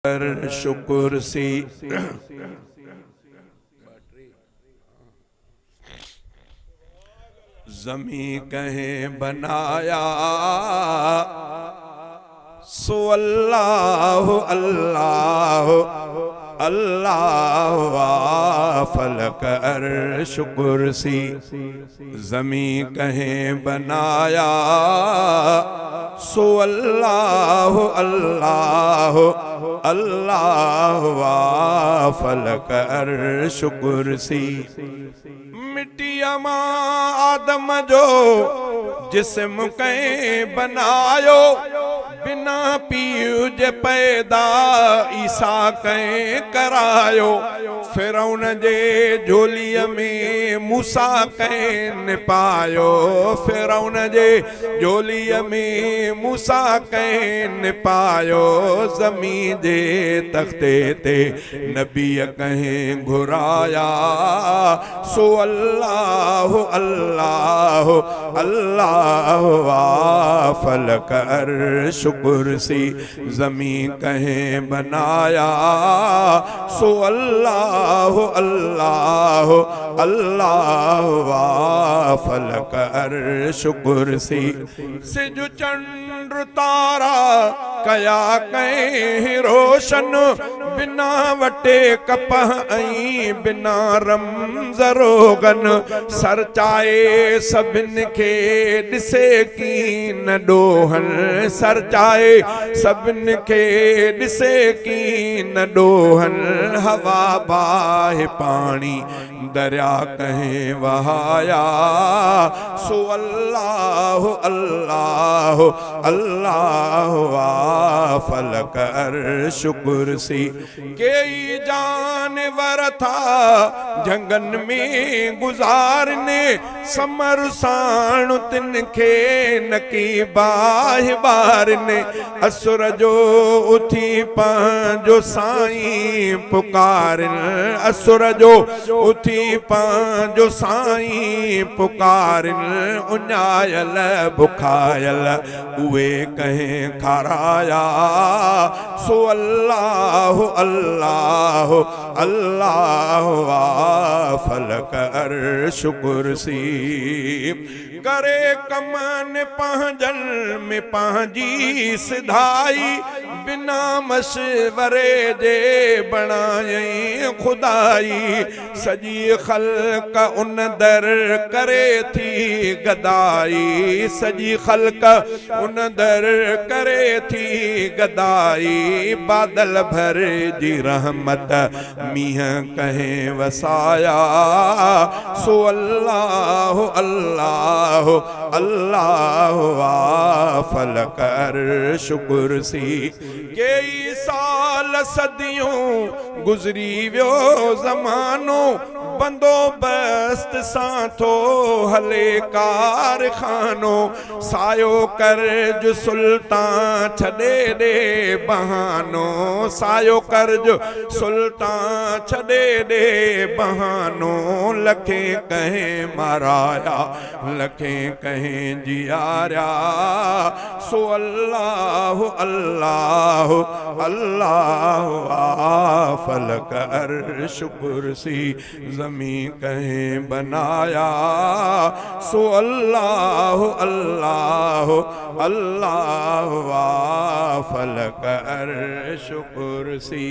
शुक्र सी ज़मी कहें बनाया सो अल्लाह अल्लाह अल्लाह फलक अर्श कुर्सी। ज़मी कहें बनाया सो अल्लाह अल्लाह अल्लाह फलक अर्श कुर्सी। मिट्टिया मां आदम जो जिस्म कहें बनायो बिना पीउ जे पैदा ईसा कहें करायो। फिरौन जे झोलीअ में मूसा कहें निपायो। फिरौन जे झोलीअ में मूसा कहें निपायो। ज़मी जे तख्ते ते नबीअ कहें घुराया सो अल्लाह अल्लाह अल्लाह फलक अर्श कुर्सी। ज़मी कहें बनाया सो अल्लाह अल्लाह अल्लाह फलक अर्श कुर्सी। से जो चंद्र तारा कया कहें रोशन बिना वटे कपह ऐं बिना रमज़ रोगन। सर चाहे सभिन खे ॾिसे कीन ॾोहन। सर चाहे सभिन खे ॾिसे कीन ॾोहन। हवा बाहि पाणी दरिया कहें वहाया सो अल्लाह अल्लाह अल्लाह फलक अर्श कुर्सी। कई जानवर था जंगन में गुजारने समर साण तिनखे नकी बाहि बारने। असुर जो उथी पंहिंजो साईं पुकारन। असुर जो उथी पंहिंजो साईं पुकारन। उञायल बुखायल उहे कहें खाराया सो अल्लाह अल्लाह अल्लाह फलक अर्श कुर्सी। करे कमन पंहिंजन में पंहिंजी सिधाई बिना मशवरे जे बणायई खुदाई। सजी खल्क उन दर करे थी गदाई। सजी खल्क उन दर करे थी गदाई। बादल भर जी रहमत मींहं कहें वसाया सो अल्लाह अल्लाह अल्लाह फलक अर्श कुर्सी। कई साल सदियों गुजरी वियो ज़मानो बंदोबस्त सां थो हले कारखानो। सायो कर्ज सुल्तान छॾे ॾे बहानो। सायो कर्ज सुल्तान छॾे ॾे बहानो। लखे कहें माराया लखे कहें जियारिया सो अल्लाह अल्लाह अल्लाह फलक अर्श कुर्सी। ज़मी कहें बनाया सो अल्लाह अल्लाह अल्लाह फलक अर्श कुर्सी।